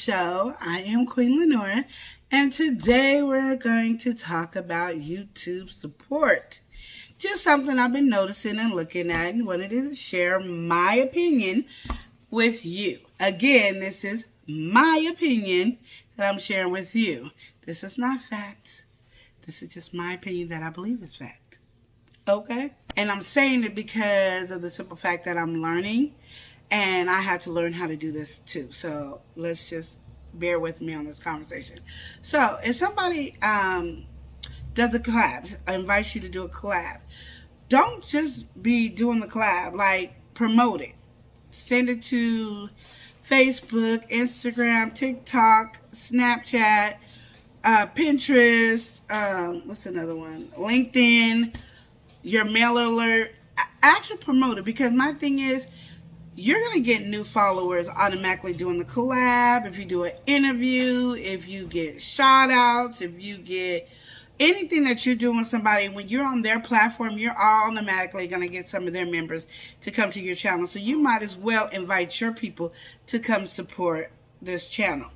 Show. I am Queen Lenora, and today we're going to talk about YouTube support. Just something I've been noticing and looking at, and wanted to share my opinion with you. Again, this is my opinion that I'm sharing with you. This is not fact. This is just my opinion that I believe is fact. Okay? And I'm saying it because of the simple fact that I'm learning, and I have to learn how to do this too. So let's just bear with me on this conversation. So if somebody does a collab, invites you to do a collab, don't just be doing the collab. Like, promote it. Send it to Facebook, Instagram, TikTok, Snapchat, Pinterest, what's another one? LinkedIn, your mail alert. Actually promote it, because my thing is, you're going to get new followers automatically doing the collab. If you do an interview, if you get shout outs, if you get anything that you're doing with somebody, when you're on their platform, you're automatically going to get some of their members to come to your channel. So you might as well invite your people to come support this channel.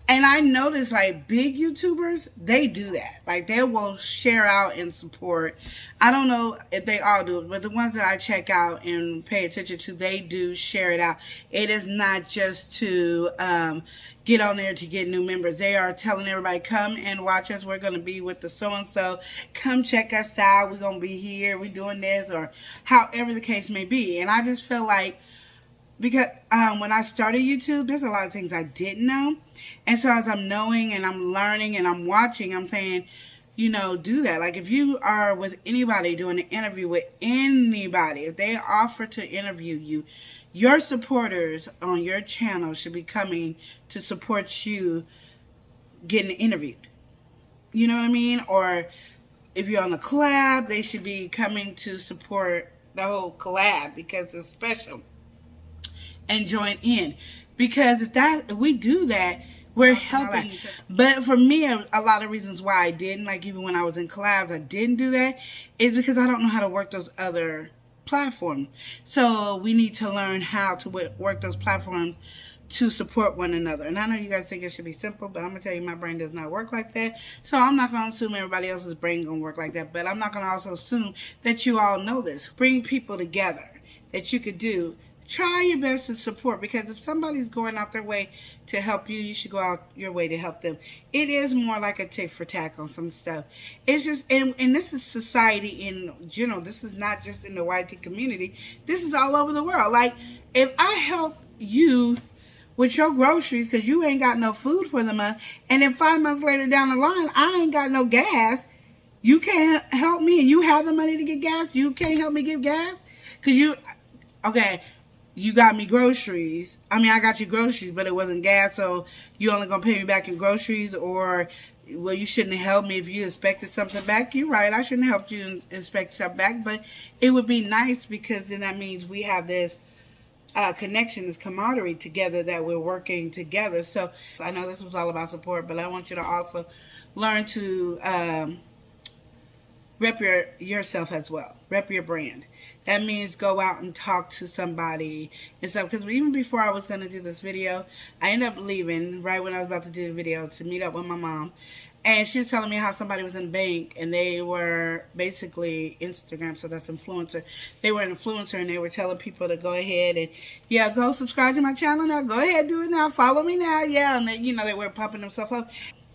And I notice, like, big YouTubers, they do that. Like, they will share out and support. I don't know if they all do it, but the ones that I check out and pay attention to, they do share it out. It is not just to get on there to get new members. They are telling everybody, come and watch us. We're going to be with the so-and-so. Come check us out. We're going to be here. We're doing this, or however the case may be. And I just feel like, because when I started YouTube, there's a lot of things I didn't know. And so as I'm knowing and I'm learning and I'm watching, I'm saying, you know, do that. Like, if you are with anybody doing an interview with anybody, if they offer to interview you, your supporters on your channel should be coming to support you getting interviewed. You know what I mean? Or if you're on the collab, they should be coming to support the whole collab because it's special, and join in. Because if we do that, we're helping. But for me, a lot of reasons why I didn't, like even when I was in collabs, I didn't do that, is because I don't know how to work those other platforms. So we need to learn how to work those platforms to support one another. And I know you guys think it should be simple, but I'm going to tell you, my brain does not work like that. So I'm not going to assume everybody else's brain going to work like that. But I'm not going to also assume that you all know this. Bring people together that you could do. Try your best to support, because if somebody's going out their way to help you, you should go out your way to help them. It is more like a tit for tat on some stuff. It's just, and this is society in general. This is not just in the YT community. This is all over the world. Like, if I help you with your groceries because you ain't got no food for the month, and then 5 months later down the line, I ain't got no gas, you can't help me, and you have the money to get gas, you can't help me get gas? Because you got me groceries. I mean, I got you groceries, but it wasn't gas, so you only going to pay me back in groceries? Or, well, you shouldn't have helped me if you expected something back. You're right, I shouldn't have helped you expect something back, but it would be nice, because then that means we have this connection, this camaraderie together, that we're working together. So I know this was all about support, but I want you to also learn to rep yourself as well. Rep your brand. That means go out and talk to somebody and stuff. Because even before I was going to do this video, I ended up leaving right when I was about to do the video to meet up with my mom. And she was telling me how somebody was in the bank, and they were basically Instagram, so that's influencer. They were an influencer, and they were telling people to go ahead and, yeah, go subscribe to my channel now. Go ahead, do it now. Follow me now. Yeah, and then, you know, they were pumping themselves up.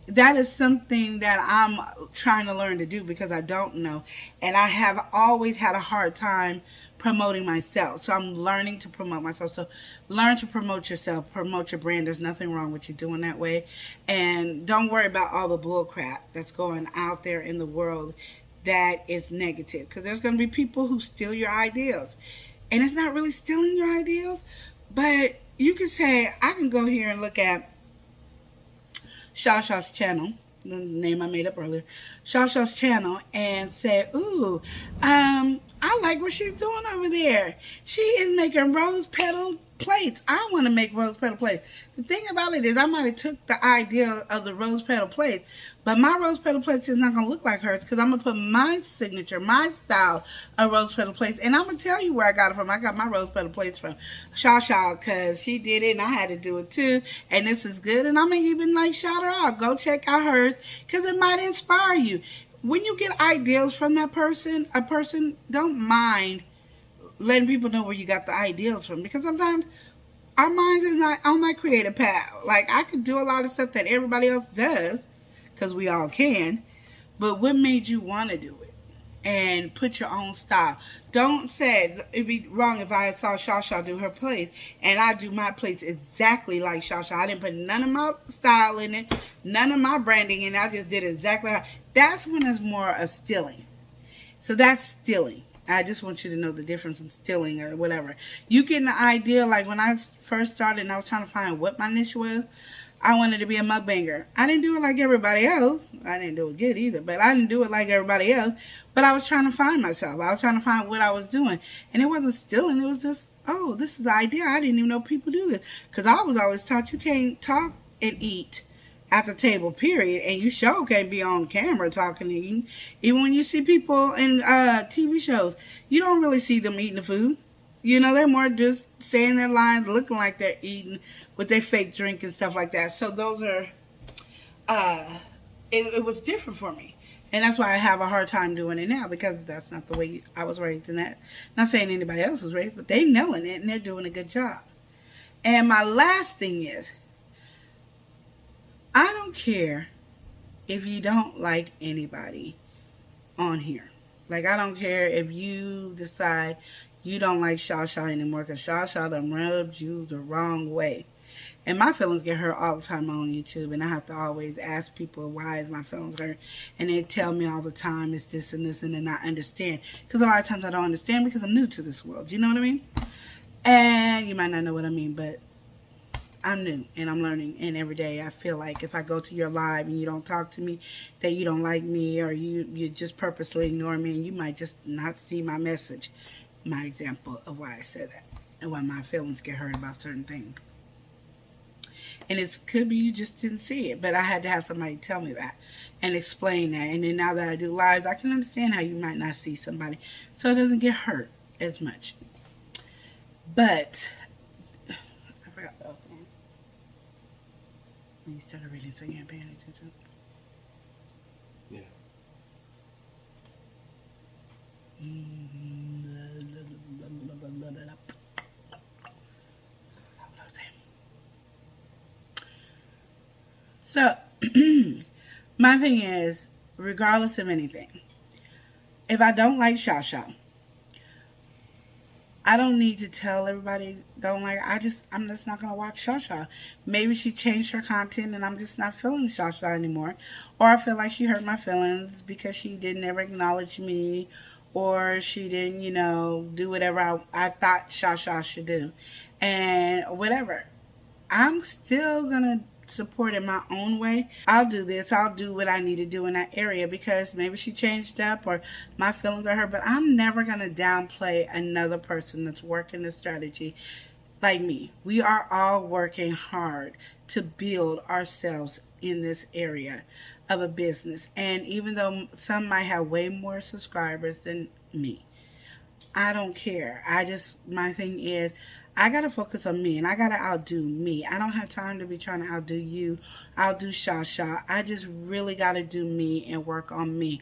That is something that I'm trying to learn to do, because I don't know. And I have always had a hard time promoting myself. So I'm learning to promote myself. So learn to promote yourself, promote your brand. There's nothing wrong with you doing that way. And don't worry about all the bull crap that's going out there in the world that is negative. Because there's going to be people who steal your ideals. And it's not really stealing your ideals, but you can say, I can go here and look at Shaw's channel, the name I made up earlier, Shaw's channel, and say, I like what she's doing over there. She is making rose petal plates. I want to make rose petal plates. The thing about it is I might have took the idea of the rose petal plates, but my rose petal plates is not going to look like hers because I'm going to put my signature, my style of rose petal plates. And I'm going to tell you where I got it from. I got my rose petal plates from 𝒮𝑜𝒑 because she did it and I had to do it too. And this is good. And I'm going to even like shout her out. Go check out hers because it might inspire you. When you get ideas from that person, a person don't mind letting people know where you got the ideas from, because sometimes our minds is not on that creative path. Like, I could do a lot of stuff that everybody else does, because we all can, but what made you want to do it? And put your own style. Don't say, it'd be wrong if I saw 𝒮𝑜𝒑 do her plates and I do my plates exactly like 𝒮𝑜𝒑. I didn't put none of my style in it, none of my branding in it. I just did exactly how. That's when it's more of stealing. So that's stealing. I just want you to know the difference in stealing or whatever. You get an idea, like when I first started and I was trying to find what my niche was, I wanted to be a mukbanger. I didn't do it like everybody else. I didn't do it good either, but I didn't do it like everybody else. But I was trying to find myself. I was trying to find what I was doing. And it wasn't stealing. It was just, oh, this is the idea. I didn't even know people do this. Because I was always taught you can't talk and eat at the table, period. And you sure can't be on camera talking and eating. Even when you see people in TV shows, you don't really see them eating the food. You know, they're more just saying their lines, looking like they're eating with their fake drink and stuff like that. So those are, it was different for me. And that's why I have a hard time doing it now, because that's not the way I was raised in that. Not saying anybody else was raised, but they're nailing it and they're doing a good job. And my last thing is, I don't care if you don't like anybody on here. Like, I don't care if you decide you don't like 𝒮𝑜𝒑 anymore because 𝒮𝑜𝒑 done rubbed you the wrong way. And my feelings get hurt all the time on YouTube, and I have to always ask people, why is my feelings hurt? And they tell me all the time it's this and this, and then I understand. Because a lot of times I don't understand because I'm new to this world. You know what I mean? And you might not know what I mean, but I'm new and I'm learning, and every day I feel like if I go to your live and you don't talk to me, that you don't like me, or you just purposely ignore me, and you might just not see my message. My example of why I said that and why my feelings get hurt about certain things. And it could be you just didn't see it, but I had to have somebody tell me that and explain that. And then now that I do lives, I can understand how you might not see somebody, so it doesn't get hurt as much. But I forgot what I was saying. You started reading, so you ain't paying attention. Yeah. So, my thing is, regardless of anything, if I don't like 𝒮𝑜𝒑, I don't need to tell everybody don't like her. I'm just not gonna watch 𝒮𝑜𝒑. Maybe she changed her content and I'm just not feeling 𝒮𝑜𝒑 anymore. Or I feel like she hurt my feelings because she didn't ever acknowledge me, or she didn't, you know, do whatever I thought 𝒮𝑜𝒑 should do. And whatever. I'm still gonna support in my own way. I'll do this. I'll do what I need to do in that area because maybe she changed up or my feelings are hurt. But I'm never going to downplay another person that's working the strategy like me. We are all working hard to build ourselves in this area of a business. And even though some might have way more subscribers than me, I don't care. My thing is, I got to focus on me, and I got to outdo me. I don't have time to be trying to outdo you, outdo 𝒮𝑜𝒑. I just really got to do me and work on me.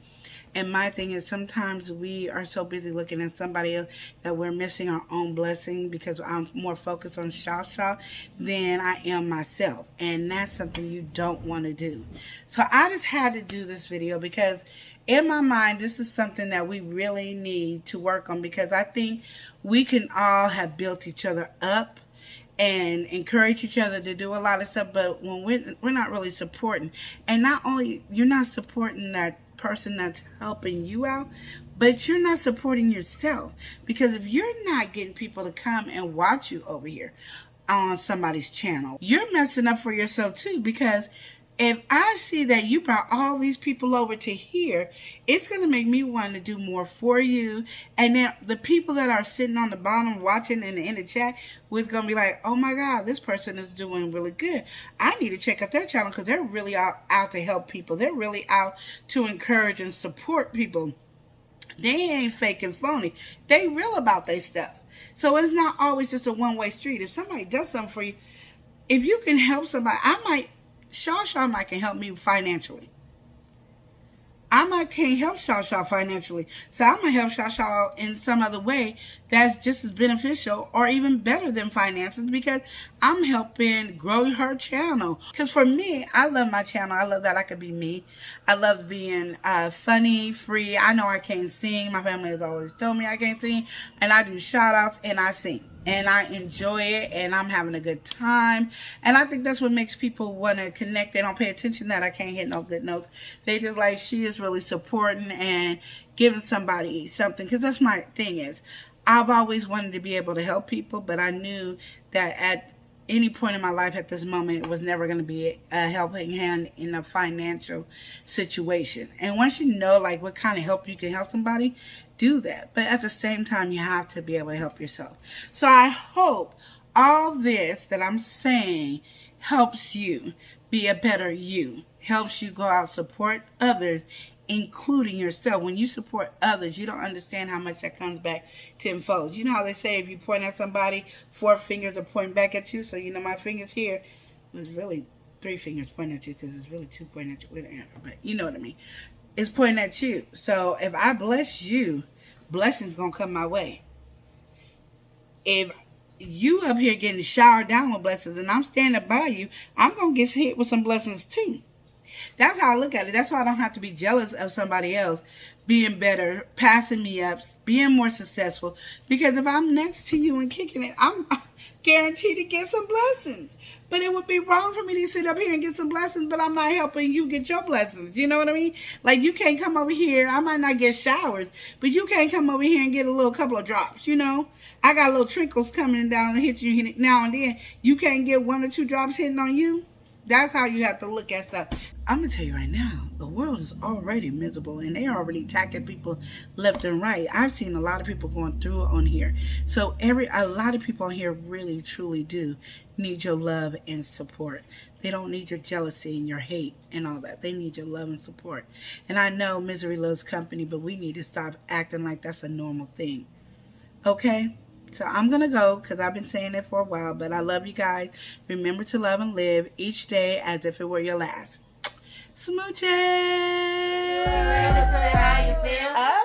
And my thing is, sometimes we are so busy looking at somebody else that we're missing our own blessing because I'm more focused on 𝒮𝑜𝒑 than I am myself. And that's something you don't want to do. So I just had to do this video because in my mind, this is something that we really need to work on, because I think we can all have built each other up and encourage each other to do a lot of stuff, but when we're not really supporting, and not only you're not supporting that person that's helping you out, but you're not supporting yourself, because if you're not getting people to come and watch you over here on somebody's channel, you're messing up for yourself too, because if I see that you brought all these people over to here, it's going to make me want to do more for you. And then the people that are sitting on the bottom watching in the chat was going to be like, oh my God, this person is doing really good. I need to check out their channel because they're really out to help people. They're really out to encourage and support people. They ain't fake and phony. They real about their stuff. So it's not always just a one-way street. If somebody does something for you, if you can help somebody, Shaw might can help me financially. I can't help Shaw financially. So I'm going to help Shaw in some other way that's just as beneficial or even better than finances because I'm helping grow her channel. Because for me, I love my channel. I love that I could be me. I love being funny, free. I know I can't sing. My family has always told me I can't sing. And I do shout outs and I sing. And I enjoy it, and I'm having a good time. And I think that's what makes people want to connect. They don't pay attention that I can't hit no good notes. They just like, she is really supporting and giving somebody something. Because that's my thing is, I've always wanted to be able to help people, but I knew that at any point in my life at this moment, it was never going to be a helping hand in a financial situation. And once you know like what kind of help you can help somebody, do that. But at the same time, you have to be able to help yourself. So I hope all this that I'm saying helps you be a better you, helps you go out, support others, including yourself. When you support others, you don't understand how much that comes back tenfold. You know how they say if you point at somebody, 4 fingers are pointing back at you. So you know my fingers here was really 3 fingers pointing at you because it's really 2 pointing at you with an arrow. But you know what I mean. It's pointing at you. So if I bless you, blessings gonna come my way. If you up here getting showered down with blessings and I'm standing by you, I'm gonna get hit with some blessings too. That's how I look at it. That's why I don't have to be jealous of somebody else being better, passing me up, being more successful. Because if I'm next to you and kicking it, I'm guaranteed to get some blessings. But it would be wrong for me to sit up here and get some blessings, but I'm not helping you get your blessings. You know what I mean? Like you can't come over here. I might not get showers, but you can't come over here and get a couple of drops, you know? I got little trickles coming down and hit you now and then. You can't get 1 or 2 drops hitting on you. That's how you have to look at stuff. I'm going to tell you right now, the world is already miserable and they're already attacking people left and right. I've seen a lot of people going through on here. So a lot of people on here really, truly do need your love and support. They don't need your jealousy and your hate and all that. They need your love and support. And I know misery loves company, but we need to stop acting like that's a normal thing. Okay? So I'm going to go because I've been saying it for a while, but I love you guys. Remember to love and live each day as if it were your last. Smooches! How you feel?